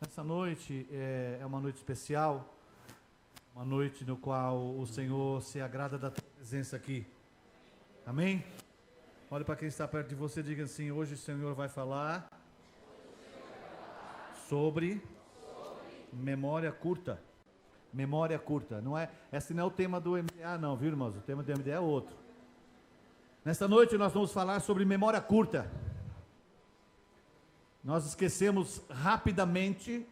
Essa noite é uma noite especial, uma noite no qual o Senhor se agrada da tua presença aqui. Amém? Olhe para quem está perto de você e diga assim: hoje o Senhor vai falar sobre memória curta. Memória curta, não é? Esse não é o tema do MDA não, viu, irmãos? O tema do MDA é outro. Nesta noite nós vamos falar sobre memória curta. Nós esquecemos rapidamente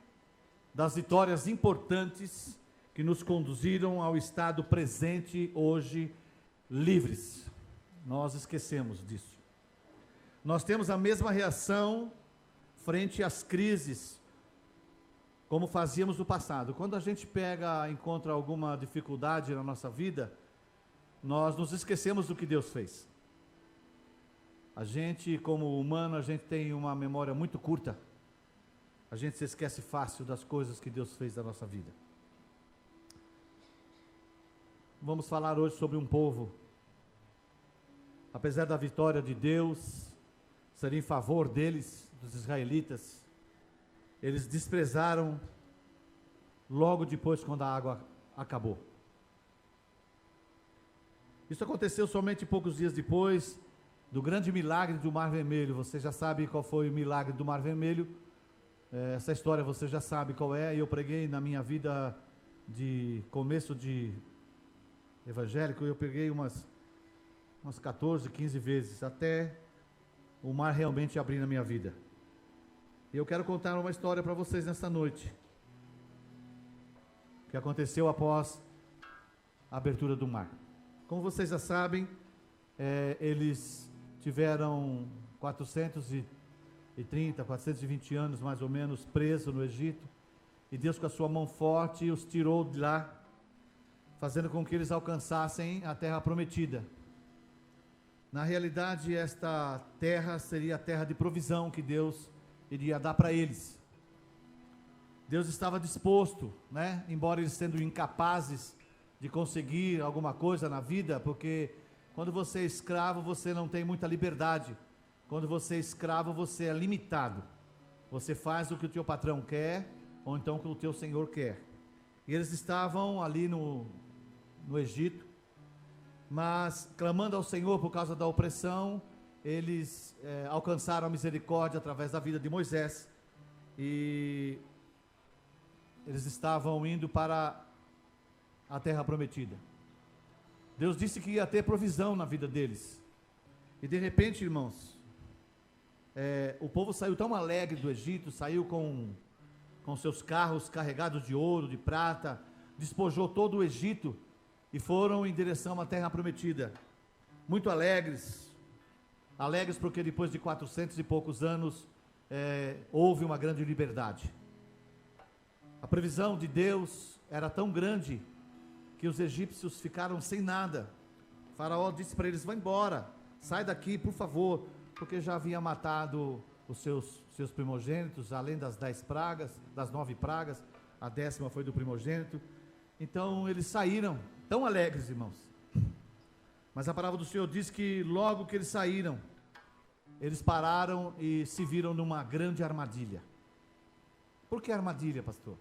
das vitórias importantes que nos conduziram ao estado presente hoje, livres. Nós esquecemos disso. Nós temos a mesma reação frente às crises, como fazíamos no passado. Quando a gente encontra alguma dificuldade na nossa vida, nós nos esquecemos do que Deus fez. A gente, como humano, a gente tem uma memória muito curta. A gente se esquece fácil das coisas que Deus fez na nossa vida. Vamos falar hoje sobre um povo. Apesar da vitória de Deus ser em favor deles, dos israelitas, eles desprezaram logo depois, quando a água acabou. Isso aconteceu somente poucos dias depois do grande milagre do Mar Vermelho. Você já sabe qual foi o milagre do Mar Vermelho. Essa história você já sabe qual é. E eu preguei na minha vida de começo de evangélico, eu preguei umas 14, 15 vezes, até o mar realmente abrir na minha vida. E eu quero contar uma história para vocês nesta noite, que aconteceu após a abertura do mar. Como vocês já sabem, eles tiveram 420 anos mais ou menos presos no Egito, e Deus com a sua mão forte os tirou de lá, fazendo com que eles alcançassem a terra prometida. Na realidade, esta terra seria a terra de provisão que Deus iria dar para eles. Deus estava disposto, embora eles sendo incapazes de conseguir alguma coisa na vida, porque quando você é escravo, você não tem muita liberdade. Quando você é escravo, você é limitado. Você faz o que o teu patrão quer, ou então o que o teu senhor quer. E eles estavam ali no Egito, mas clamando ao Senhor por causa da opressão, eles alcançaram a misericórdia através da vida de Moisés, e eles estavam indo para a terra prometida. Deus disse que ia ter provisão na vida deles, e de repente, irmãos, o povo saiu tão alegre do Egito, saiu com seus carros carregados de ouro, de prata, despojou todo o Egito, e foram em direção à terra prometida, muito alegres porque depois de 400 e poucos anos, houve uma grande liberdade. A previsão de Deus era tão grande, que os egípcios ficaram sem nada. O faraó disse para eles: vai embora, sai daqui por favor, porque já havia matado os seus primogênitos, além das 10 pragas, das 9 pragas, a 10ª foi do primogênito. Então eles saíram tão alegres, irmãos, mas a palavra do Senhor diz que logo que eles saíram, eles pararam e se viram numa grande armadilha. Por que armadilha, pastor?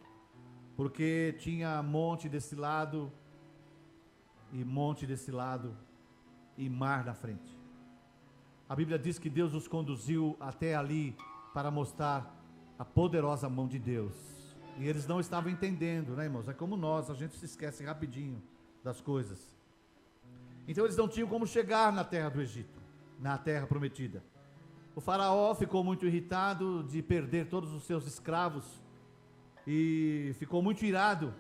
Porque tinha monte desse lado e monte desse lado e mar na frente. A Bíblia diz que Deus os conduziu até ali para mostrar a poderosa mão de Deus. E eles não estavam entendendo, irmãos? É como nós, a gente se esquece rapidinho das coisas. Então eles não tinham como chegar na terra do Egito, na terra prometida. O faraó ficou muito irritado de perder todos os seus escravos, e ficou muito irado,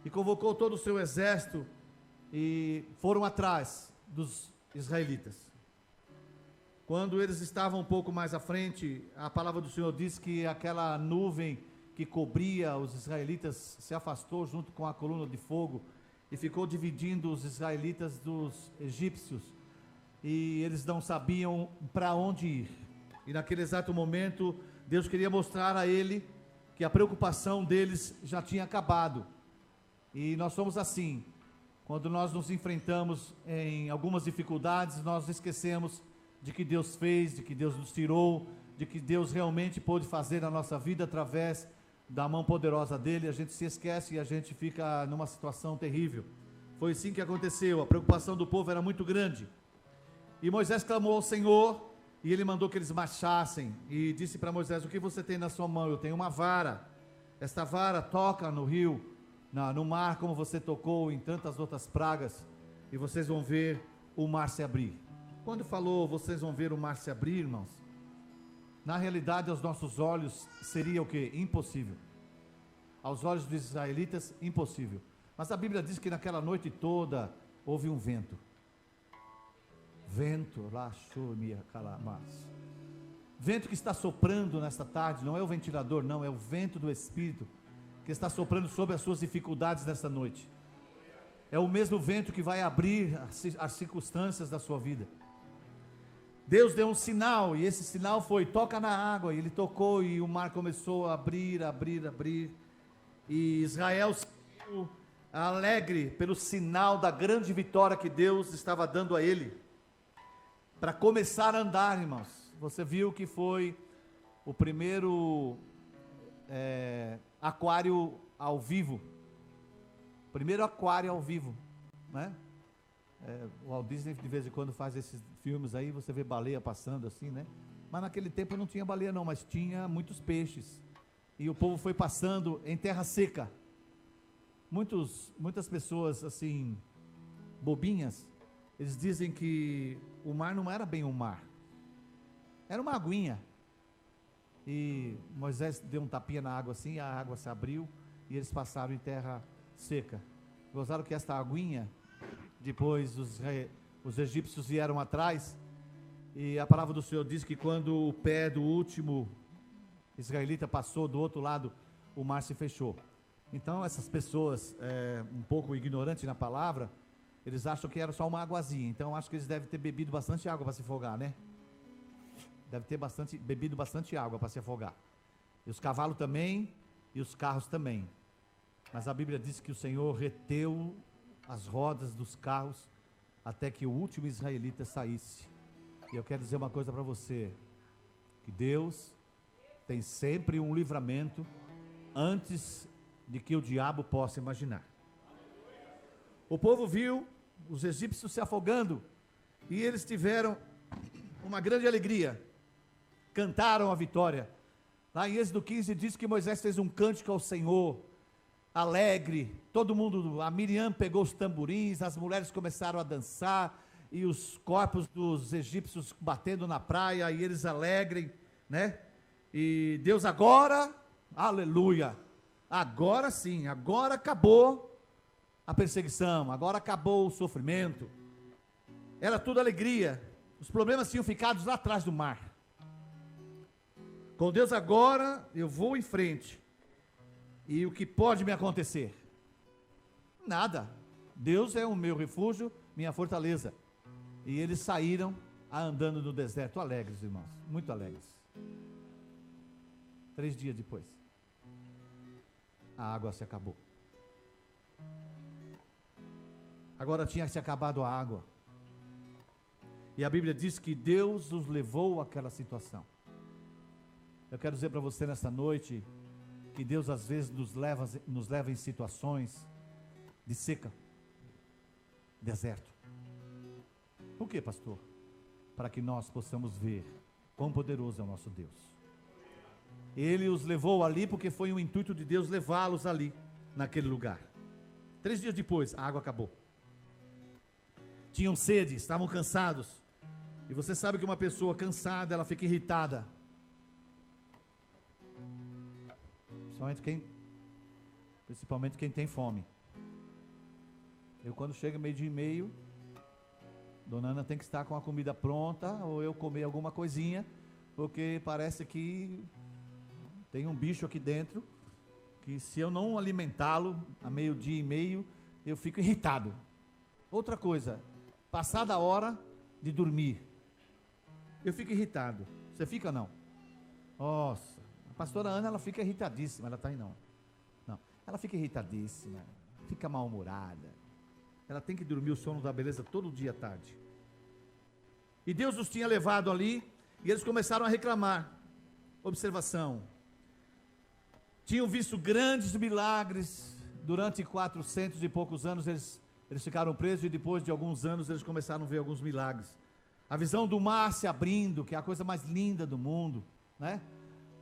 e convocou todo o seu exército, e foram atrás dos israelitas. Quando eles estavam um pouco mais à frente, a palavra do Senhor diz que aquela nuvem que cobria os israelitas se afastou junto com a coluna de fogo, e ficou dividindo os israelitas dos egípcios, e eles não sabiam para onde ir. E naquele exato momento, Deus queria mostrar a ele que a preocupação deles já tinha acabado. E nós somos assim, quando nós nos enfrentamos em algumas dificuldades, nós esquecemos de que Deus fez, de que Deus nos tirou, de que Deus realmente pôde fazer na nossa vida através da mão poderosa dele, a gente se esquece e a gente fica numa situação terrível. Foi assim que aconteceu. A preocupação do povo era muito grande. E Moisés clamou ao Senhor, e ele mandou que eles marchassem, e disse para Moisés: o que você tem na sua mão? Eu tenho uma vara. Esta vara toca no rio, no mar, como você tocou em tantas outras pragas, e vocês vão ver o mar se abrir. Quando falou vocês vão ver o mar se abrir, irmãos, na realidade aos nossos olhos seria o que? Impossível. Aos olhos dos israelitas, impossível. Mas a Bíblia diz que naquela noite toda houve um vento. Vento, vento que está soprando nesta tarde, não é o ventilador, não, é o vento do Espírito que está soprando sobre as suas dificuldades nesta noite. É o mesmo vento que vai abrir as circunstâncias da sua vida. Deus deu um sinal, e esse sinal foi: toca na água. E ele tocou, e o mar começou a abrir, e Israel saiu alegre pelo sinal da grande vitória que Deus estava dando a ele, para começar a andar, irmãos. Você viu que foi o primeiro aquário ao vivo, primeiro aquário ao vivo, né? O Walt Disney de vez em quando faz esses filmes aí, você vê baleia passando assim, né? Mas naquele tempo não tinha baleia não, mas tinha muitos peixes, e o povo foi passando em terra seca. Muitas pessoas assim, bobinhas, eles dizem que o mar não era bem um mar, era uma aguinha, e Moisés deu um tapinha na água assim, a água se abriu, e eles passaram em terra seca. Gozaram que esta aguinha, depois os egípcios vieram atrás, e a palavra do Senhor diz que quando o pé do último israelita passou do outro lado, o mar se fechou. Então essas pessoas um pouco ignorantes na palavra, eles acham que era só uma aguazinha. Então acho que eles devem ter bebido bastante água para se afogar, né? Deve ter bebido bastante água para se afogar. E os cavalos também, e os carros também. Mas a Bíblia diz que o Senhor reteu as rodas dos carros até que o último israelita saísse. E eu quero dizer uma coisa para você, que Deus tem sempre um livramento antes de que o diabo possa imaginar. O povo viu os egípcios se afogando, e eles tiveram uma grande alegria, cantaram a vitória. Lá em Êxodo 15 diz que Moisés fez um cântico ao Senhor, alegre, todo mundo, a Miriam pegou os tamborins, as mulheres começaram a dançar, e os corpos dos egípcios batendo na praia, e eles alegres, né? E Deus agora, aleluia, agora sim, agora acabou a perseguição, agora acabou o sofrimento, era tudo alegria, os problemas tinham ficado lá atrás do mar. Com Deus agora eu vou em frente, e o que pode me acontecer? Nada. Deus é o meu refúgio, minha fortaleza. E eles saíram andando no deserto alegres, irmãos, muito alegres. 3 dias depois, a água se acabou. Agora tinha se acabado a água, e a Bíblia diz que Deus os levou àquela situação. Eu quero dizer para você nessa noite, que Deus às vezes nos leva em situações de seca, deserto. Por quê, pastor? Para que nós possamos ver quão poderoso é o nosso Deus. Ele os levou ali porque foi o intuito de Deus levá-los ali, naquele lugar. 3 dias depois, a água acabou. Tinham sede, estavam cansados. E você sabe que uma pessoa cansada, ela fica irritada. Principalmente quem tem fome. Eu, quando chega 12:30, Dona Ana tem que estar com a comida pronta, ou eu comer alguma coisinha, porque parece que tem um bicho aqui dentro, que se eu não alimentá-lo a 12:30, eu fico irritado. Outra coisa, passada a hora de dormir, eu fico irritado. Você fica não? Nossa, a pastora Ana, ela fica irritadíssima, ela está aí não. Não, ela fica irritadíssima, fica mal-humorada. Ela tem que dormir o sono da beleza todo dia à tarde. E Deus os tinha levado ali, e eles começaram a reclamar. Observação: tinham visto grandes milagres. Durante 400 e poucos anos eles ficaram presos, e depois de alguns anos eles começaram a ver alguns milagres. A visão do mar se abrindo, que é a coisa mais linda do mundo, né?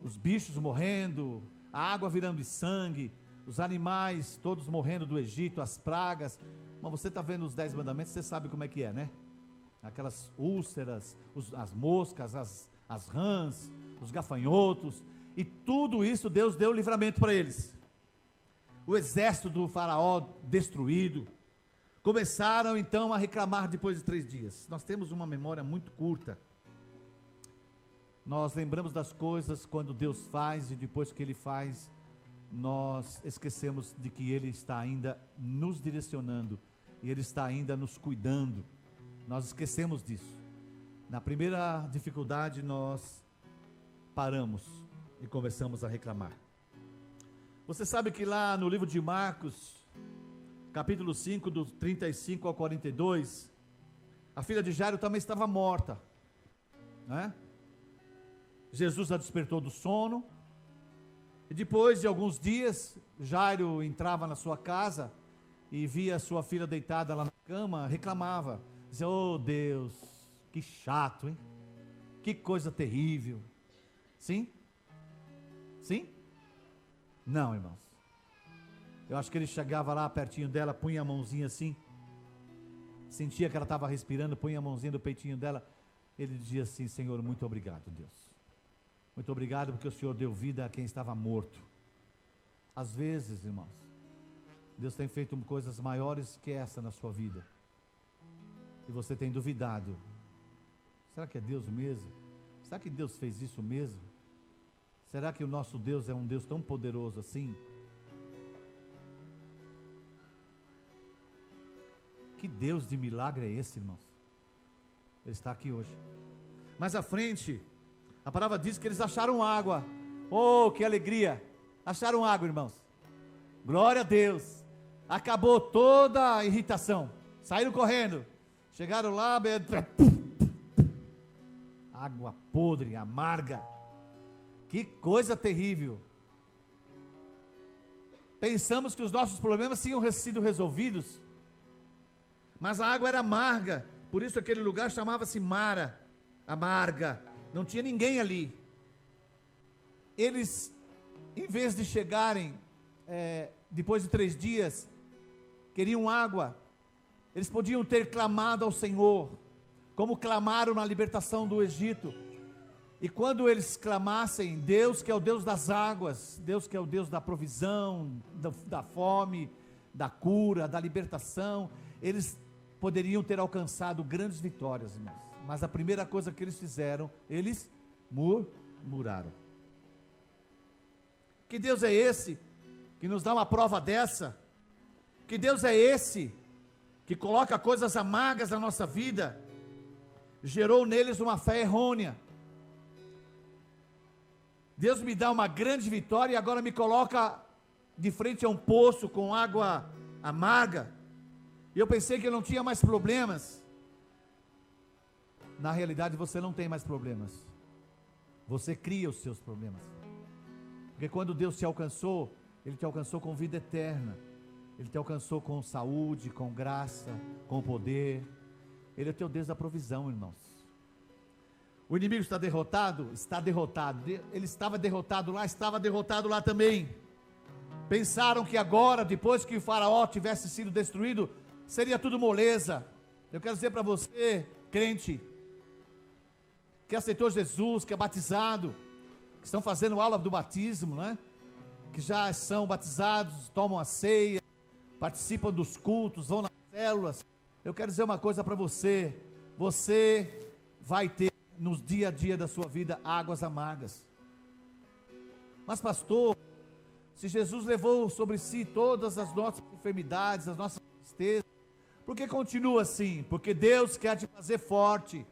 Os bichos morrendo, a água virando de sangue, os animais todos morrendo do Egito, as pragas. Mas você está vendo os 10 mandamentos, você sabe como é que é, né? Aquelas úlceras, as moscas, as rãs, os gafanhotos, e tudo isso Deus deu livramento para eles. O exército do faraó destruído. Começaram então a reclamar depois de 3 dias. Nós temos uma memória muito curta. Nós lembramos das coisas quando Deus faz, e depois que Ele faz, nós esquecemos de que Ele está ainda nos direcionando, e Ele está ainda nos cuidando. Nós esquecemos disso. Na primeira dificuldade nós paramos e começamos a reclamar. Você sabe que lá no livro de Marcos, capítulo 5, do 35 ao 42, a filha de Jairo também estava morta, né? Jesus a despertou do sono, e depois de alguns dias, Jairo entrava na sua casa e via sua filha deitada lá na cama, reclamava, dizia: oh Deus, que chato, hein? Que coisa terrível. Sim? Sim? Não, irmãos. Eu acho que ele chegava lá pertinho dela, punha a mãozinha assim, sentia que ela estava respirando, punha a mãozinha no peitinho dela. Ele dizia assim: Senhor, muito obrigado, Deus. Muito obrigado porque o Senhor deu vida a quem estava morto. Às vezes, irmãos, Deus tem feito coisas maiores que essa na sua vida, e você tem duvidado. Será que é Deus mesmo? Será que Deus fez isso mesmo? Será que o nosso Deus é um Deus tão poderoso assim? Que Deus de milagre é esse, irmãos? Ele está aqui hoje. Mais à frente, a palavra diz que eles acharam água. Oh, que alegria! Acharam água, irmãos. Glória a Deus. Acabou toda a irritação. Saíram correndo. Chegaram lá, água podre, amarga. Que coisa terrível. Pensamos que os nossos problemas tinham sido resolvidos, mas a água era amarga. Por isso aquele lugar chamava-se Mara, amarga. Não tinha ninguém ali. Eles, em vez de chegarem depois de 3 dias, queriam água. Eles podiam ter clamado ao Senhor, como clamaram na libertação do Egito. E quando eles clamassem, Deus que é o Deus das águas, Deus que é o Deus da provisão, da fome, da cura, da libertação, eles poderiam ter alcançado grandes vitórias, irmãos. Mas a primeira coisa que eles fizeram, eles murmuraram. Que Deus é esse que nos dá uma prova dessa? Que Deus é esse que coloca coisas amargas na nossa vida, gerou neles uma fé errônea. Deus me dá uma grande vitória e agora me coloca de frente a um poço com água amarga. E eu pensei que eu não tinha mais problemas. Na realidade você não tem mais problemas. Você cria os seus problemas. Porque quando Deus te alcançou, Ele te alcançou com vida eterna. Ele te alcançou com saúde, com graça, com poder. Ele é o teu Deus da provisão, irmãos. O inimigo está derrotado? Está derrotado. Ele estava derrotado lá também. Pensaram que agora, depois que o faraó tivesse sido destruído, seria tudo moleza. Eu quero dizer para você, crente, que aceitou Jesus, que é batizado, que estão fazendo aula do batismo, né? Que já são batizados, tomam a ceia, participam dos cultos, vão nas células. Eu quero dizer uma coisa para você: você vai ter no dia a dia da sua vida águas amargas. Mas pastor, se Jesus levou sobre si todas as nossas enfermidades, as nossas tristezas, por que continua assim? Porque Deus quer te fazer forte,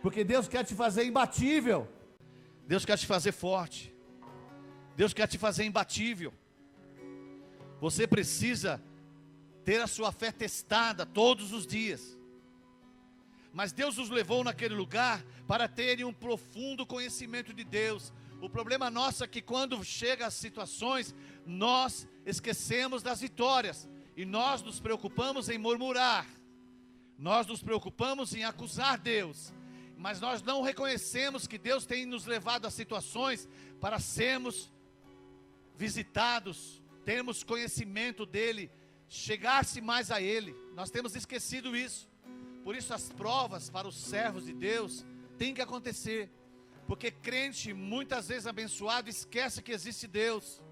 porque Deus quer te fazer imbatível. Deus quer te fazer forte, Deus quer te fazer imbatível. Você precisa ter a sua fé testada todos os dias. Mas Deus os levou naquele lugar para terem um profundo conhecimento de Deus, O problema nosso é que quando chega as situações, nós esquecemos das vitórias. E nós nos preocupamos em murmurar. Nós nos preocupamos em acusar Deus. Mas nós não reconhecemos que Deus tem nos levado a situações para sermos visitados, termos conhecimento dEle, chegar-se mais a Ele. Nós temos esquecido isso. Por isso as provas para os servos de Deus têm que acontecer. Porque crente, muitas vezes abençoado, esquece que existe Deus.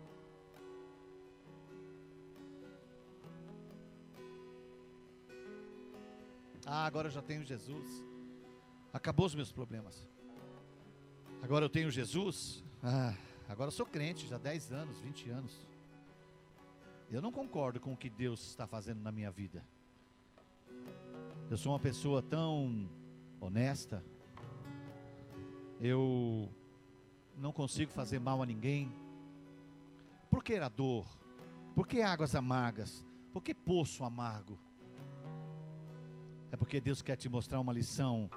Agora eu já tenho Jesus. Acabou os meus problemas. Agora eu tenho Jesus. Agora eu sou crente, já 10 anos, 20 anos. Eu não concordo com o que Deus está fazendo na minha vida. Eu sou uma pessoa tão honesta. Eu não consigo fazer mal a ninguém. Por que a dor? Por que águas amargas? Por que poço amargo? É porque Deus quer te mostrar uma lição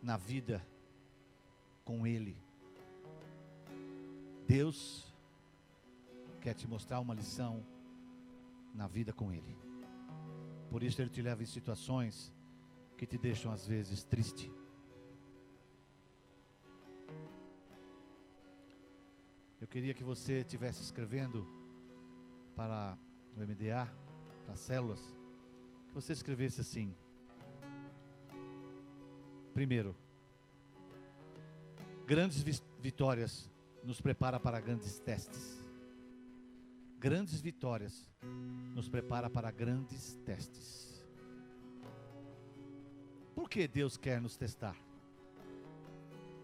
na vida com Ele. Deus quer te mostrar uma lição na vida com Ele. Por isso Ele te leva em situações que te deixam às vezes triste. Eu queria que você estivesse escrevendo para o MDA, para as células, que você escrevesse assim: primeiro, grandes vitórias nos prepara para grandes testes. Grandes vitórias nos prepara para grandes testes. Por que Deus quer nos testar?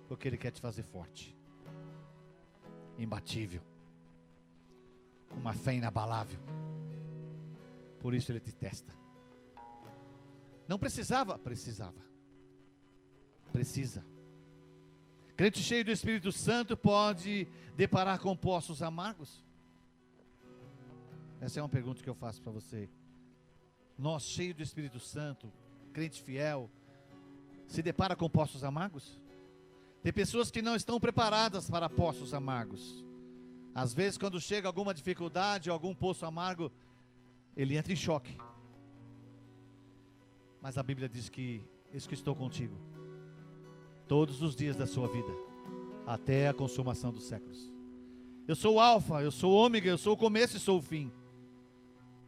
Porque Ele quer te fazer forte, imbatível, uma fé inabalável. Por isso Ele te testa. Não precisava? Precisava. Precisa. Crente cheio do Espírito Santo pode deparar com poços amargos? Essa é uma pergunta que eu faço para você. Nós, cheios do Espírito Santo, crente fiel, se depara com poços amargos? Tem pessoas que não estão preparadas para poços amargos. Às vezes, quando chega alguma dificuldade, algum poço amargo, ele entra em choque. Mas a Bíblia diz que eis que estou contigo todos os dias da sua vida, até a consumação dos séculos. Eu sou o alfa, eu sou o ômega, eu sou o começo e sou o fim.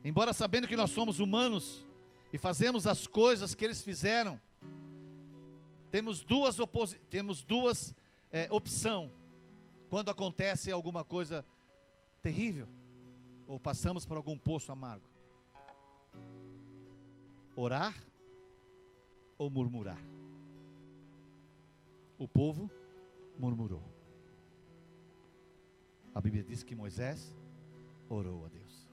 Embora sabendo que nós somos humanos e fazemos as coisas que eles fizeram, temos duas opções quando acontece alguma coisa terrível ou passamos por algum poço amargo: orar ou murmurar. O povo murmurou. A Bíblia diz que Moisés orou a Deus.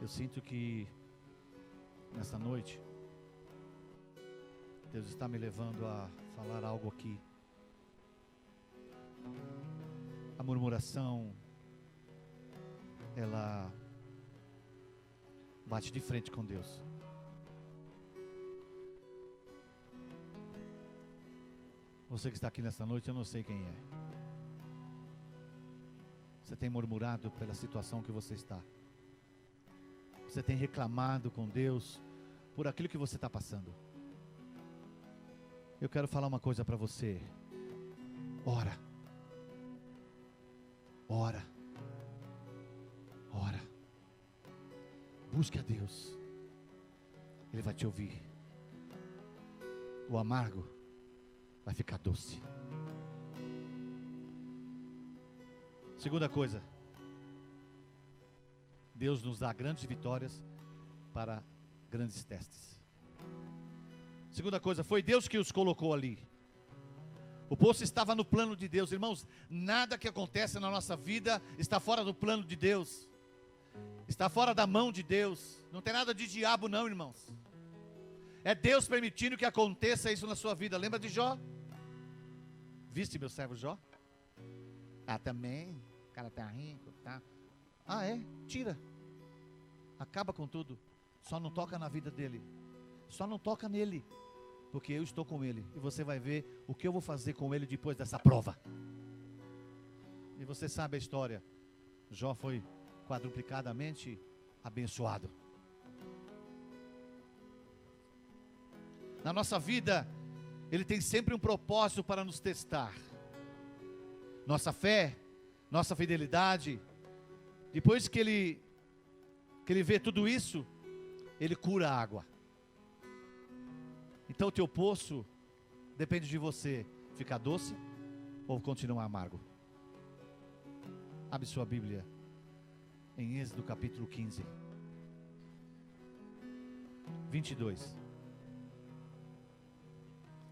Eu sinto que nessa noite Deus está me levando a falar algo aqui. A murmuração, ela bate de frente com Deus. Você que está aqui nessa noite, eu não sei quem é. Você tem murmurado pela situação que você está. Você tem reclamado com Deus por aquilo que você está passando. Eu quero falar uma coisa para você. Ora. Ora. Ora. Busque a Deus. Ele vai te ouvir. O amargo vai ficar doce. Segunda coisa, Deus nos dá grandes vitórias para grandes testes. Segunda coisa, foi Deus que os colocou ali. O poço estava no plano de Deus. Irmãos, nada que acontece na nossa vida está fora do plano de Deus. Está fora da mão de Deus. Não tem nada de diabo não, irmãos. É Deus permitindo que aconteça isso na sua vida. Lembra de Jó? Viste meu servo Jó? Também, o cara tá rico, tá? Tira. Acaba com tudo. Só não toca na vida dele. Só não toca nele. porque eu estou com ele, e você vai ver o que eu vou fazer com ele depois dessa prova. E você sabe a história, Jó foi quadruplicadamente abençoado. Na nossa vida, Ele tem sempre um propósito para nos testar. Nossa fé, nossa fidelidade. Depois que Ele vê tudo isso, Ele cura a água. Então o teu poço depende de você ficar doce ou continuar amargo. Abre sua Bíblia em Êxodo capítulo 15, 22.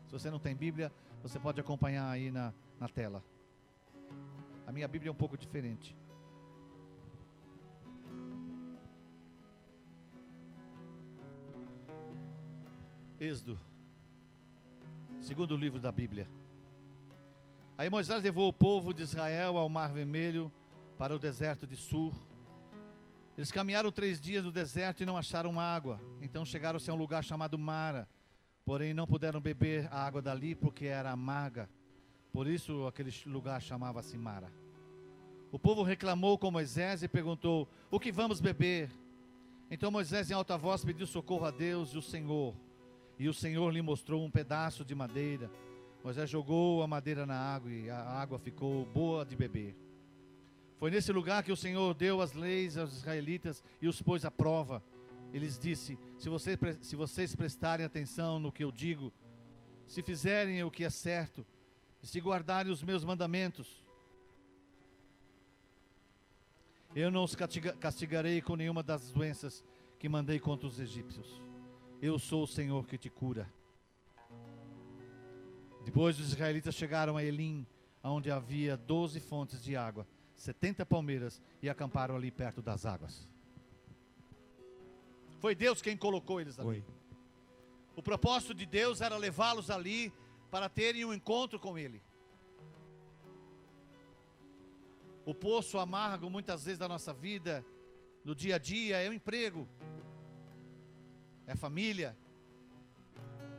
Se você não tem Bíblia, você pode acompanhar aí na tela. A minha Bíblia é um pouco diferente. Êxodo, segundo livro da Bíblia. Aí Moisés levou o povo de Israel ao Mar Vermelho, para o deserto de Sur. Eles caminharam 3 dias no deserto e não acharam água. Então chegaram-se a um lugar chamado Mara. Porém não puderam beber a água dali porque era amarga. Por isso aquele lugar chamava-se Mara. O povo reclamou com Moisés e perguntou: o que vamos beber? Então Moisés em alta voz pediu socorro a Deus e o Senhor lhe mostrou um pedaço de madeira. Moisés jogou a madeira na água e a água ficou boa de beber. Foi nesse lugar que o Senhor deu as leis aos israelitas e os pôs à prova. Ele lhes disse: se vocês prestarem atenção no que eu digo, se fizerem o que é certo, e se guardarem os meus mandamentos, eu não os castigarei com nenhuma das doenças que mandei contra os egípcios. Eu sou o Senhor que te cura. Depois os israelitas chegaram a Elim, onde havia 12 fontes de água, 70 palmeiras, e acamparam ali perto das águas. Foi Deus quem colocou eles ali. O propósito de Deus era levá-los ali para terem um encontro com Ele. O poço amargo, muitas vezes da nossa vida, no dia a dia, é o emprego, é família,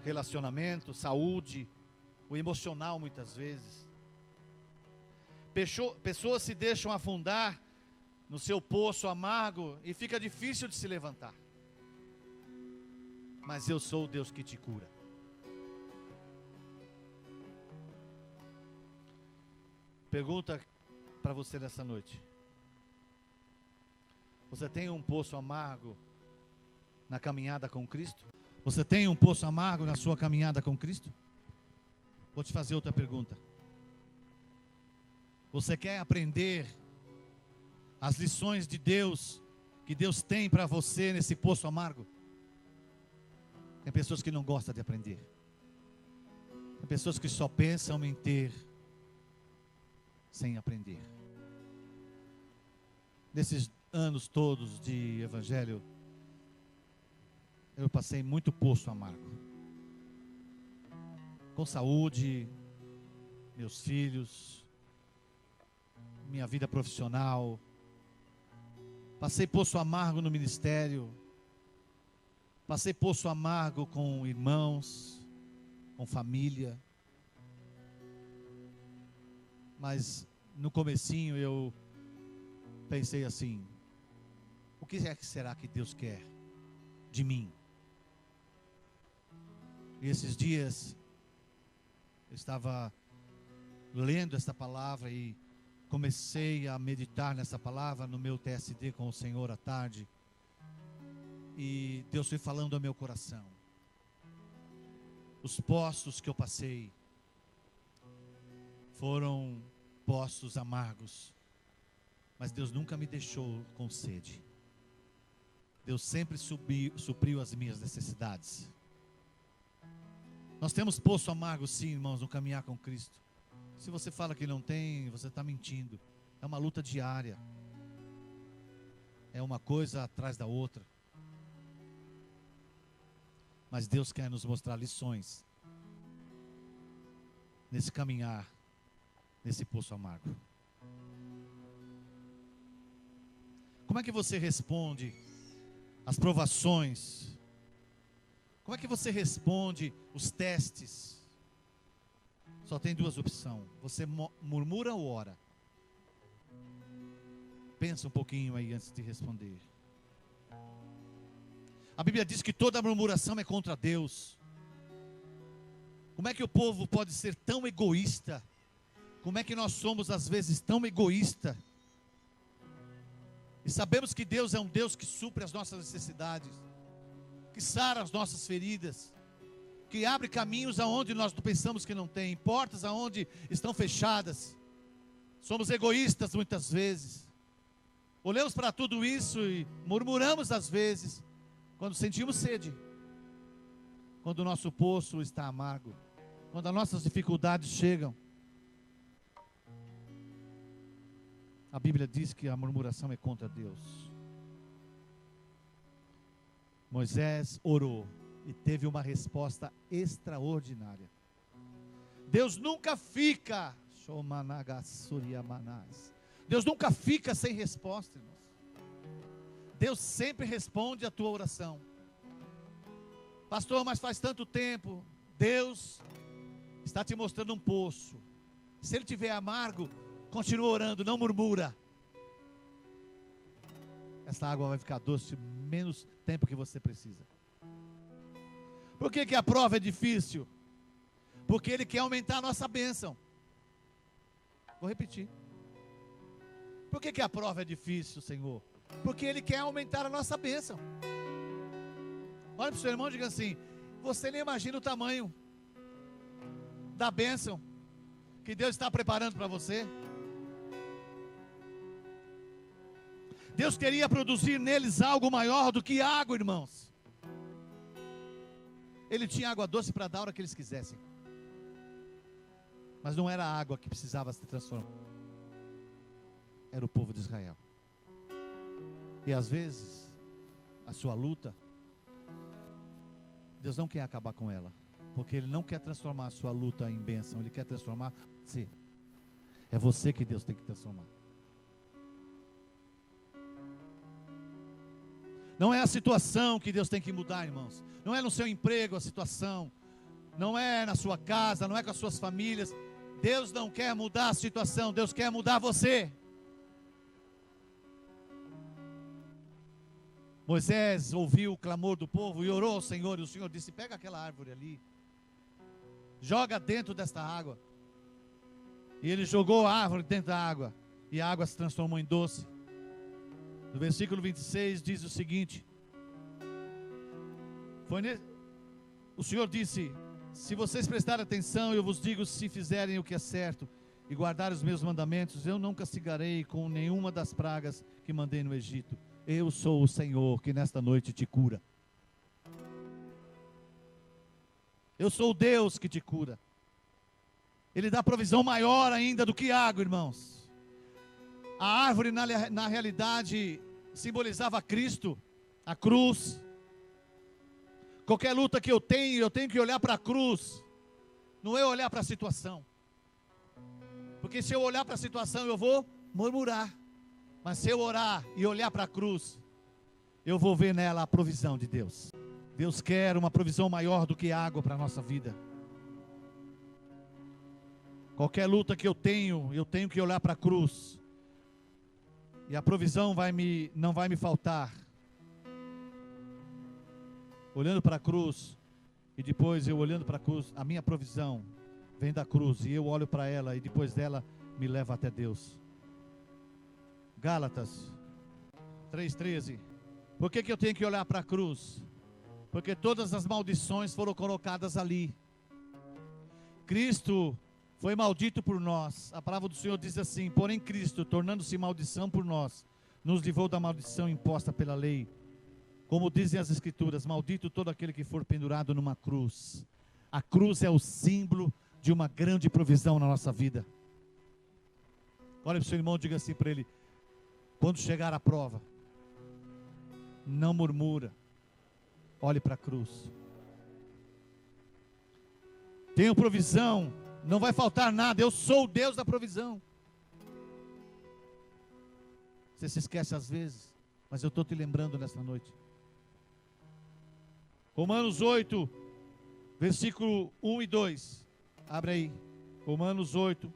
relacionamento, saúde, o emocional muitas vezes. Pessoas se deixam afundar no seu poço amargo e fica difícil de se levantar. Mas eu sou o Deus que te cura. Pergunta para você nessa noite: você tem um poço amargo na caminhada com Cristo? Você tem um poço amargo na sua caminhada com Cristo? Vou te fazer outra pergunta. Você quer aprender as lições de Deus, que Deus tem para você nesse poço amargo? Tem pessoas que não gostam de aprender. Tem pessoas que só pensam em ter, sem aprender. Nesses anos todos de evangelho, eu passei muito poço amargo. Com saúde, meus filhos, minha vida profissional. Passei poço amargo no ministério. Passei poço amargo com irmãos, com família. Mas no comecinho eu pensei assim: o que é que será que Deus quer de mim? E esses dias eu estava lendo essa palavra e comecei a meditar nessa palavra no meu TSD com o Senhor à tarde. E Deus foi falando ao meu coração. Os poços que eu passei foram poços amargos, mas Deus nunca me deixou com sede. Deus sempre supriu as minhas necessidades. Nós temos poço amargo sim, irmãos, no caminhar com Cristo. Se você fala que não tem, você está mentindo. É uma luta diária. É uma coisa atrás da outra. Mas Deus quer nos mostrar lições nesse caminhar, nesse poço amargo. Como é que você responde às provações? Como é que você responde os testes? Só tem duas opções. Você murmura ou ora? Pensa um pouquinho aí antes de responder. A Bíblia diz que toda murmuração é contra Deus. Como é que o povo pode ser tão egoísta? Como é que nós somos às vezes tão egoístas? E sabemos que Deus é um Deus que supre as nossas necessidades, que sara as nossas feridas, que abre caminhos aonde nós pensamos que não tem, portas aonde estão fechadas. Somos egoístas muitas vezes. Olhamos para tudo isso e murmuramos às vezes, quando sentimos sede, quando o nosso poço está amargo, quando as nossas dificuldades chegam. A Bíblia diz que a murmuração é contra Deus. Moisés orou e teve uma resposta extraordinária. Deus nunca fica, Deus nunca fica sem resposta, irmãos. Deus sempre responde a tua oração. Pastor, mas faz tanto tempo. Deus está te mostrando um poço. Se ele estiver amargo, continua orando, não murmura. Essa água vai ficar doce menos tempo que você precisa. Por que a prova é difícil? Porque Ele quer aumentar a nossa bênção. Vou repetir. Por que a prova é difícil, Senhor? Porque Ele quer aumentar a nossa bênção. Olha para o seu irmão e diga assim: você nem imagina o tamanho da bênção que Deus está preparando para você. Deus queria produzir neles algo maior do que água, irmãos. Ele tinha água doce para dar a hora que eles quisessem. Mas não era a água que precisava se transformar. Era o povo de Israel. E às vezes, a sua luta, Deus não quer acabar com ela. Porque Ele não quer transformar a sua luta em bênção. Ele quer transformar você. É você que Deus tem que transformar. Não é a situação que Deus tem que mudar, irmãos. Não é no seu emprego a situação. Não é na sua casa, não é com as suas famílias. Deus não quer mudar a situação, Deus quer mudar você. Moisés ouviu o clamor do povo e orou ao Senhor. E o Senhor disse: pega aquela árvore ali, joga dentro desta água. E ele jogou a árvore dentro da água, e a água se transformou em doce. No versículo 26 diz o seguinte: o Senhor disse: se vocês prestarem atenção, eu vos digo, se fizerem o que é certo e guardarem os meus mandamentos, eu não castigarei com nenhuma das pragas que mandei no Egito. Eu sou o Senhor que nesta noite te cura. Eu sou o Deus que te cura. Ele dá provisão maior ainda do que água, irmãos. A árvore na realidade simbolizava Cristo, a cruz. Qualquer luta que eu tenho que olhar para a cruz, não é olhar para a situação. Porque se eu olhar para a situação eu vou murmurar. Mas se eu orar e olhar para a cruz, eu vou ver nela a provisão de Deus. Deus quer uma provisão maior do que água para a nossa vida. Qualquer luta que eu tenho que olhar para a cruz. E a provisão não vai me faltar. Olhando para a cruz, e depois eu olhando para a cruz, a minha provisão vem da cruz, e eu olho para ela, e depois dela me leva até Deus. Gálatas 3,13. Por que eu tenho que olhar para a cruz? Porque todas as maldições foram colocadas ali. Cristo foi maldito por nós. A palavra do Senhor diz assim: porém Cristo, tornando-se maldição por nós, nos livrou da maldição imposta pela lei. Como dizem as Escrituras: maldito todo aquele que for pendurado numa cruz. A cruz é o símbolo de uma grande provisão na nossa vida. Olha para o seu irmão e diga assim para ele: quando chegar a prova, não murmura, olhe para a cruz. Tenho provisão, não vai faltar nada, eu sou o Deus da provisão. Você se esquece às vezes, mas eu estou te lembrando nesta noite. Romanos 8, versículo 1 e 2. Abre aí. Romanos 8,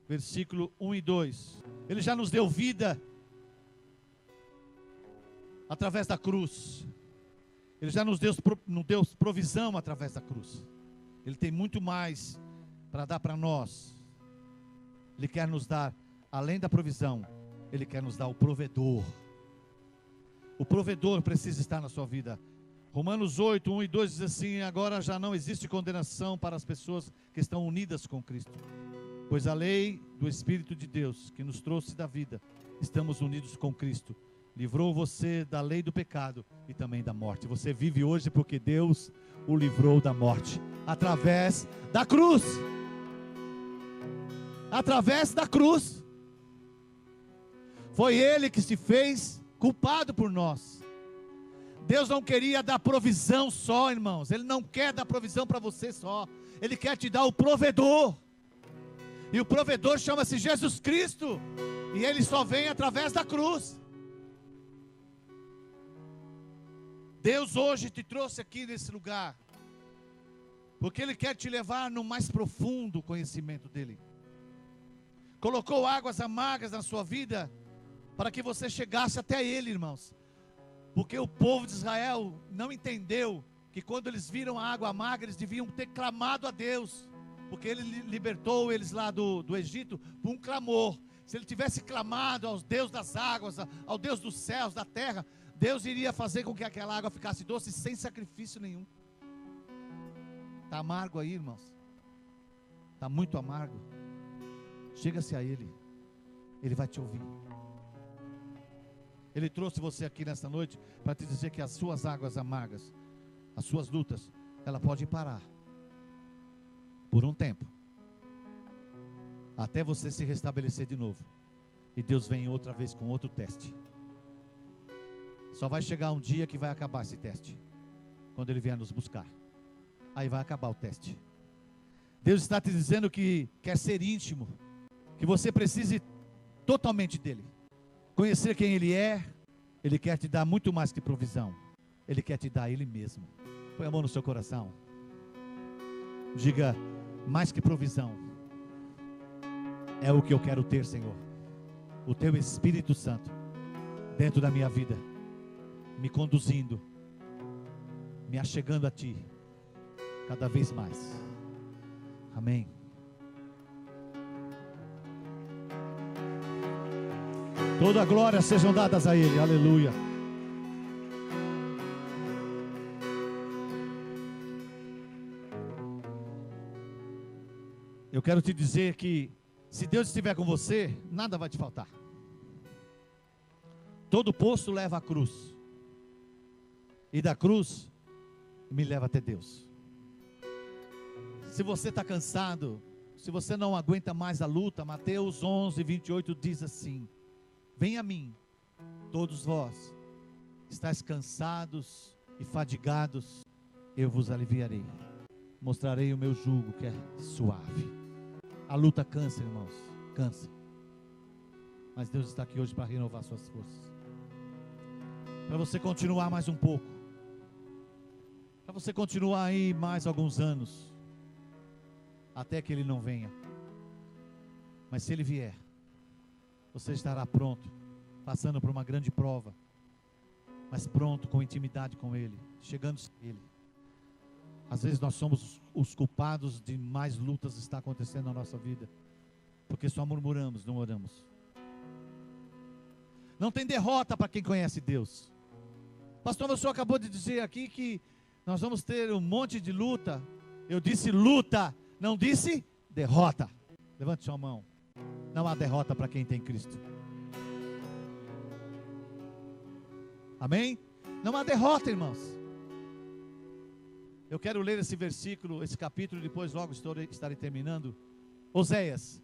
versículo 1 e 2. Ele já nos deu vida através da cruz. Ele já nos deu provisão através da cruz. Ele tem muito mais para dar para nós. Ele quer nos dar, além da provisão, Ele quer nos dar o provedor. O provedor precisa estar na sua vida. Romanos 8, 1 e 2 diz assim: agora já não existe condenação para as pessoas que estão unidas com Cristo. Pois a lei do Espírito de Deus, que nos trouxe da vida, estamos unidos com Cristo. Livrou você da lei do pecado e também da morte. Você vive hoje porque Deus o livrou da morte. Através da cruz. Através da cruz. Foi Ele que se fez culpado por nós. Deus não queria dar provisão só, irmãos. Ele não quer dar provisão para você só. Ele quer te dar o provedor. E o provedor chama-se Jesus Cristo. E Ele só vem através da cruz. Deus hoje te trouxe aqui nesse lugar, porque Ele quer te levar no mais profundo conhecimento dEle. Colocou águas amargas na sua vida, para que você chegasse até Ele, irmãos. Porque o povo de Israel não entendeu que quando eles viram a água amarga, eles deviam ter clamado a Deus, porque Ele libertou eles lá do Egito por um clamor. Se Ele tivesse clamado ao Deus das águas, ao Deus dos céus, da terra, Deus iria fazer com que aquela água ficasse doce sem sacrifício nenhum. Está amargo aí, irmãos? Está muito amargo? Chega-se a Ele. Ele vai te ouvir. Ele trouxe você aqui nessa noite para te dizer que as suas águas amargas, as suas lutas, ela pode parar por um tempo, até você se restabelecer de novo. E Deus vem outra vez com outro teste. Só vai chegar um dia que vai acabar esse teste, quando Ele vier nos buscar. Aí vai acabar o teste. Deus está te dizendo que quer ser íntimo, que você precise totalmente dEle, conhecer quem Ele é. Ele quer te dar muito mais que provisão. Ele quer te dar Ele mesmo. Põe a mão no seu coração. Diga: mais que provisão, é o que eu quero ter, Senhor. O Teu Espírito Santo dentro da minha vida, me conduzindo, me achegando a Ti cada vez mais. Amém. Toda a glória sejam dadas a Ele. Aleluia. Eu quero te dizer que se Deus estiver com você, nada vai te faltar. Todo poço leva à cruz, e da cruz me leva até Deus. Se você está cansado, se você não aguenta mais a luta, Mateus 11, 28 diz assim: venha a mim, todos vós, estáis cansados e fadigados, eu vos aliviarei. Mostrarei o meu jugo que é suave. A luta cansa, irmãos, cansa. Mas Deus está aqui hoje para renovar suas forças. Para você continuar mais um pouco. Para você continuar aí mais alguns anos. Até que Ele não venha. Mas se Ele vier, você estará pronto, passando por uma grande prova, mas pronto, com intimidade com Ele, chegando a Ele. Às vezes nós somos os culpados de mais lutas estar acontecendo na nossa vida, porque só murmuramos, não oramos. Não tem derrota para quem conhece Deus. Pastor, o senhor acabou de dizer aqui que nós vamos ter um monte de luta. Eu disse luta, não disse derrota. Levante sua mão. Não há derrota para quem tem Cristo. Amém? Não há derrota, irmãos. Eu quero ler esse versículo, esse capítulo, depois logo estarei terminando. Oséias.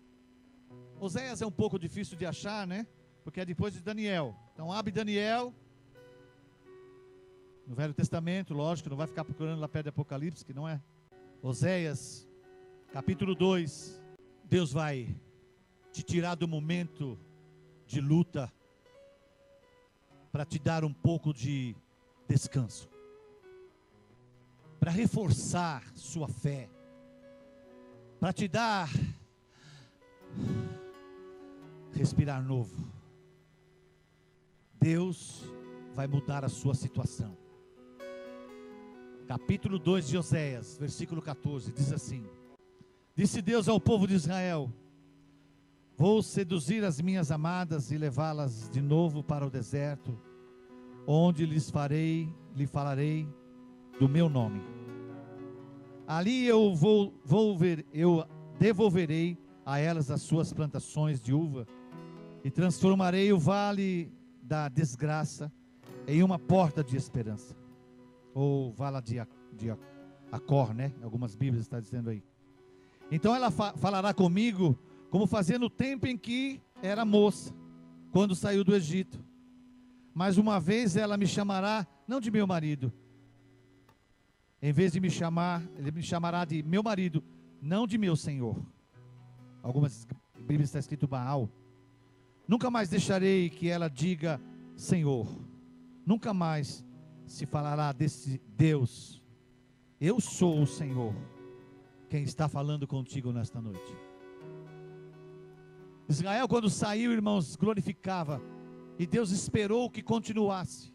Oséias é um pouco difícil de achar, né? Porque é depois de Daniel. Então abre Daniel, no Velho Testamento, lógico, não vai ficar procurando lá perto de Apocalipse, que não é. Oséias, capítulo 2. Deus vai te tirar do momento de luta, para te dar um pouco de descanso. para reforçar sua fé, para te dar respirar novo. Deus vai mudar a sua situação. Capítulo 2 de Oséias, versículo 14, diz assim: disse Deus ao povo de Israel: vou seduzir as minhas amadas e levá-las de novo para o deserto, onde lhe falarei do meu nome. Ali eu devolverei a elas as suas plantações de uva, e transformarei o vale da desgraça em uma porta de esperança. Ou vala de Acor, né? Algumas Bíblias estão dizendo aí. Então ela falará comigo como fazia no tempo em que era moça, quando saiu do Egito. Mais uma vez ela me chamará, não de meu marido. Em vez de me chamar, ele me chamará de meu marido, não de meu senhor. Algumas Bíblias está escrito Baal. Nunca mais deixarei que ela diga Senhor. Nunca mais se falará desse Deus. Eu sou o Senhor, quem está falando contigo nesta noite. Israel, quando saiu, irmãos, glorificava, e Deus esperou que continuasse.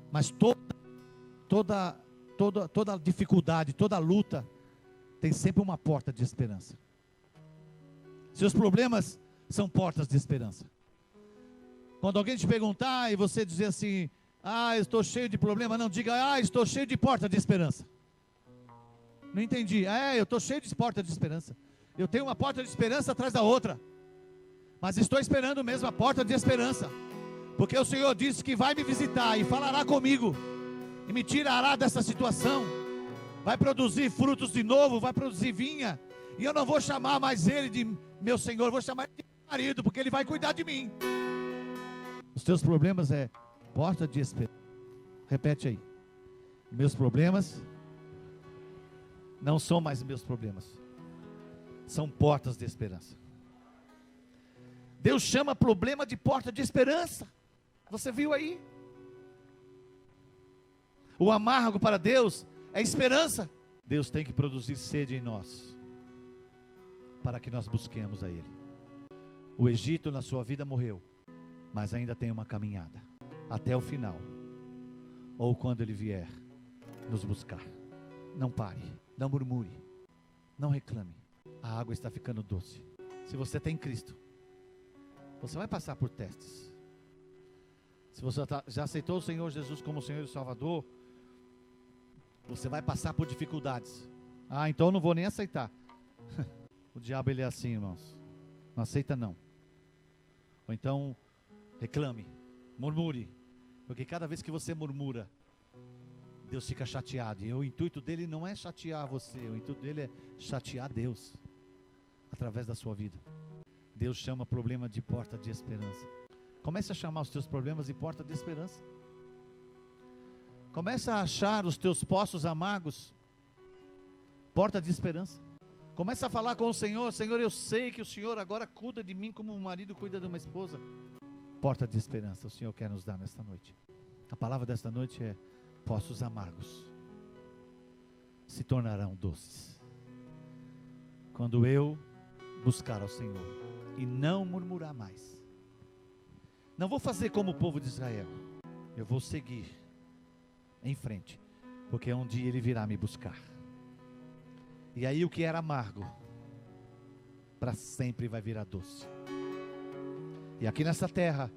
Mas toda dificuldade, toda luta, tem sempre uma porta de esperança. Seus problemas são portas de esperança. Quando alguém te perguntar e você dizer assim: eu estou cheio de problema, não diga: estou cheio de porta de esperança. Não entendi. Eu estou cheio de porta de esperança. Eu tenho uma porta de esperança atrás da outra, mas estou esperando mesmo a porta de esperança, porque o Senhor disse que vai me visitar e falará comigo, e me tirará dessa situação, vai produzir frutos de novo, vai produzir vinha, e eu não vou chamar mais Ele de meu Senhor, vou chamar Ele de marido, porque Ele vai cuidar de mim. Os teus problemas é porta de esperança. Repete aí: meus problemas não são mais meus problemas, são portas de esperança. Deus chama problema de porta de esperança. Você viu aí? O amargo para Deus é esperança. Deus tem que produzir sede em nós, para que nós busquemos a Ele. O Egito na sua vida morreu, mas ainda tem uma caminhada até o final, ou quando Ele vier nos buscar. Não pare, não murmure, não reclame. A água está ficando doce. Se você tem Cristo, você vai passar por testes. Se você já aceitou o Senhor Jesus como Senhor e Salvador, você vai passar por dificuldades. Então eu não vou nem aceitar. O diabo, ele é assim, irmãos, não aceita não. Ou então reclame, murmure, porque cada vez que você murmura, Deus fica chateado, e o intuito dele não é chatear você, o intuito dele é chatear Deus, através da sua vida. Deus chama problema de porta de esperança. Comece a chamar os teus problemas de porta de esperança. Comece a achar os teus poços amargos porta de esperança. Comece a falar com o Senhor: Senhor, eu sei que o Senhor agora cuida de mim como um marido cuida de uma esposa. Porta de esperança o Senhor quer nos dar nesta noite. A palavra desta noite é: poços amargos se tornarão doces, quando eu buscar ao Senhor e não murmurar mais. Não vou fazer como o povo de Israel, eu vou seguir em frente, porque um dia Ele virá me buscar. E aí o que era amargo, para sempre vai virar doce. E aqui nessa terra,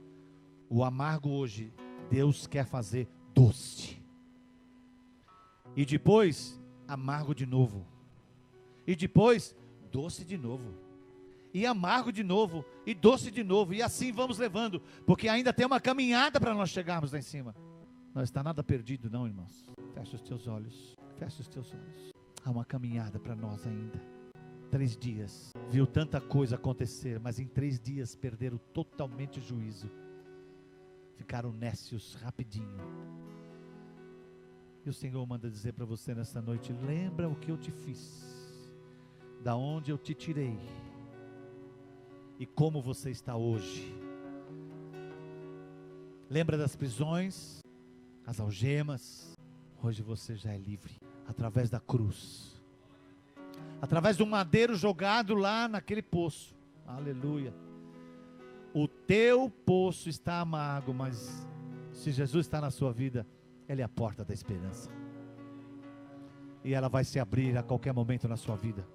o amargo hoje, Deus quer fazer doce. E depois, amargo de novo. E depois, doce de novo. E amargo de novo, e doce de novo. E assim vamos levando, porque ainda tem uma caminhada para nós chegarmos lá em cima. Não está nada perdido não, irmãos. Fecha os teus olhos, fecha os teus olhos. Há uma caminhada para nós ainda. 3 dias, viu tanta coisa acontecer, mas em 3 dias perderam totalmente o juízo. Ficaram nécios rapidinho. E o Senhor manda dizer para você nessa noite: lembra o que eu te fiz, da onde eu te tirei, e como você está hoje. Lembra das prisões, as algemas, Hoje você já é livre, através da cruz, através do madeiro jogado lá naquele poço. Aleluia. O teu poço está amargo, mas se Jesus está na sua vida, Ele é a porta da esperança, e ela vai se abrir a qualquer momento na sua vida.